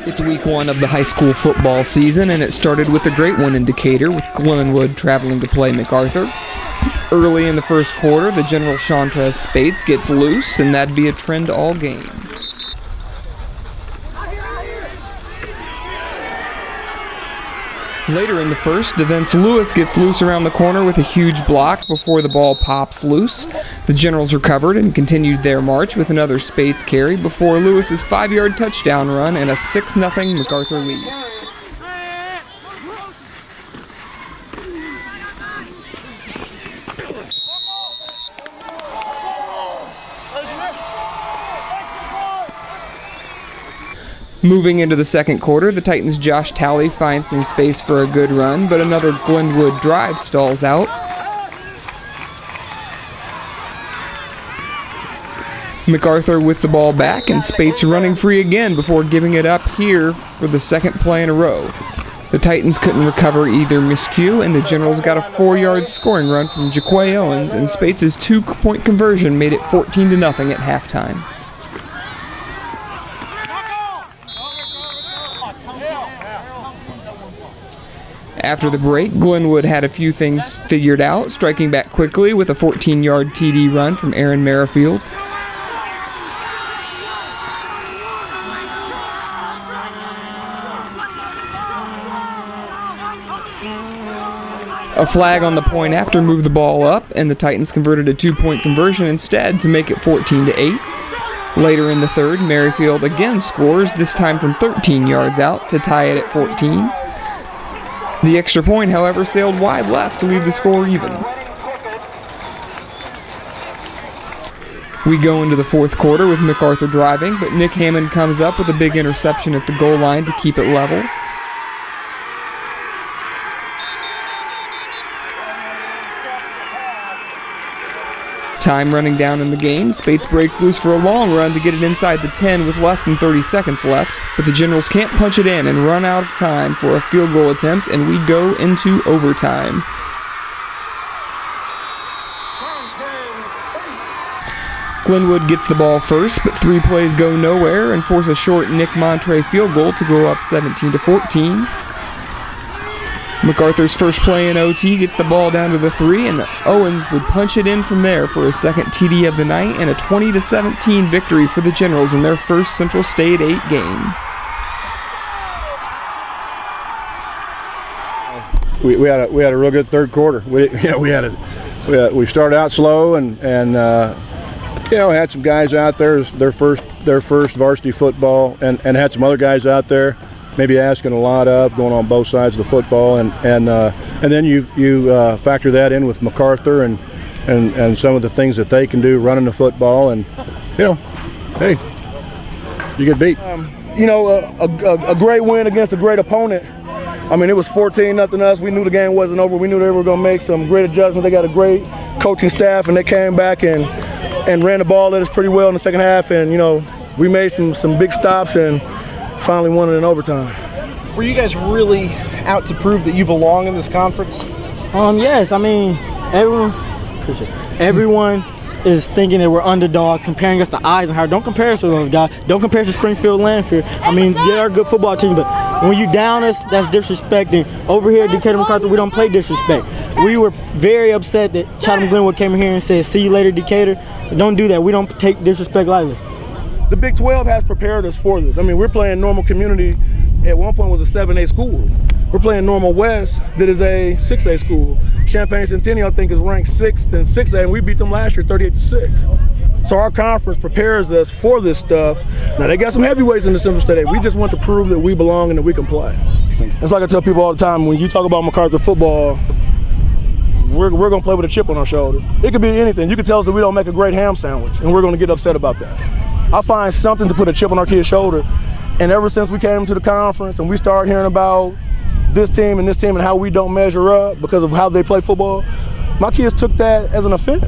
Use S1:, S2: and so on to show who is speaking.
S1: It's week one of the high school football season, and it started with a great one in Decatur, with Glenwood traveling to play MacArthur. Early in the first quarter, the general Shawn Trez Spates gets loose, and that'd be a trend all game. Later in the first, DEVINCE gets loose around the corner with a huge block before the ball pops loose. The Generals recovered and continued their march with another Spates carry before Lewis's 5-yard touchdown run and a 6-0 MacArthur lead. Moving into the second quarter, the Titans' Josh Talley finds some space for a good run, but another Glenwood drive stalls out. MacArthur with the ball back, and Spates running free again before giving it up here for the second play in a row. The Titans couldn't recover either miscue, and the Generals got a 4-yard scoring run from Jaquay Owens, and Spates' 2-point conversion made it 14-0 at halftime. After the break, Glenwood had a few things figured out, striking back quickly with a 14-yard TD run from AIREN MERRIFIELD. A flag on the point after moved the ball up, and the Titans converted a 2-point conversion instead to make it 14-8. Later in the third, MERRIFIELD again scores, this time from 13 yards out to tie it at 14. The extra point, however, sailed wide left to leave the score even. We go into the fourth quarter with MacArthur driving, but Nick Hammond comes up with a big interception at the goal line to keep it level. Time running down in the game, Spates breaks loose for a long run to get it inside the 10 with less than 30 seconds left, but the Generals can't punch it in and run out of time for a field goal attempt, and we go into overtime. Glenwood gets the ball first, but 3 plays go nowhere and force a short Nick MONTREY field goal to go up 17-14. MacArthur's first play in OT gets the ball down to the 3, and Owens would punch it in from there for his second TD of the night and a 20-17 victory for the Generals in their first Central State 8 game.
S2: We had a real good third quarter. We started out slow and had some guys out there, their first varsity football, and had some other guys out there maybe asking a lot of, going on both sides of the football, and then you factor that in with MacArthur and some of the things that they can do running the football, and hey, you get beat.
S3: A great win against a great opponent. I mean, it was 14-0 us. We knew the game wasn't over. We knew they were going to make some great adjustments. They got a great coaching staff, and they came back and ran the ball at us pretty well in the second half, and we made some big stops and finally won it in overtime.
S4: Were you guys really out to prove that you belong in this conference?
S5: Yes. I mean, everyone is thinking that we're underdogs, comparing us to Eisenhower. Don't compare us to those guys. Don't compare us to Springfield Landfield. I mean, they are a good football team, but when you down us, that's disrespecting. Over here at Decatur MacArthur, we don't play disrespect. We were very upset that Chatham Glenwood came here and said, "See you later, Decatur." Don't do that. We don't take disrespect lightly.
S3: The Big 12 has prepared us for this. I mean, we're playing Normal Community, at one point was a 7A school. We're playing Normal West, that is a 6A school. Champaign Centennial, I think, is ranked 6th in 6A, and we beat them last year 38-6. So our conference prepares us for this stuff. Now, they got some heavyweights in the Central State 8. We just want to prove that we belong and that we can play. It's like I tell people all the time, when you talk about MacArthur football, we're going to play with a chip on our shoulder. It could be anything. You could tell us that we don't make a great ham sandwich, and we're going to get upset about that. I find something to put a chip on our kid's shoulder, and ever since we came to the conference and we started hearing about this team and how we don't measure up because of how they play football, my kids took that as an offense.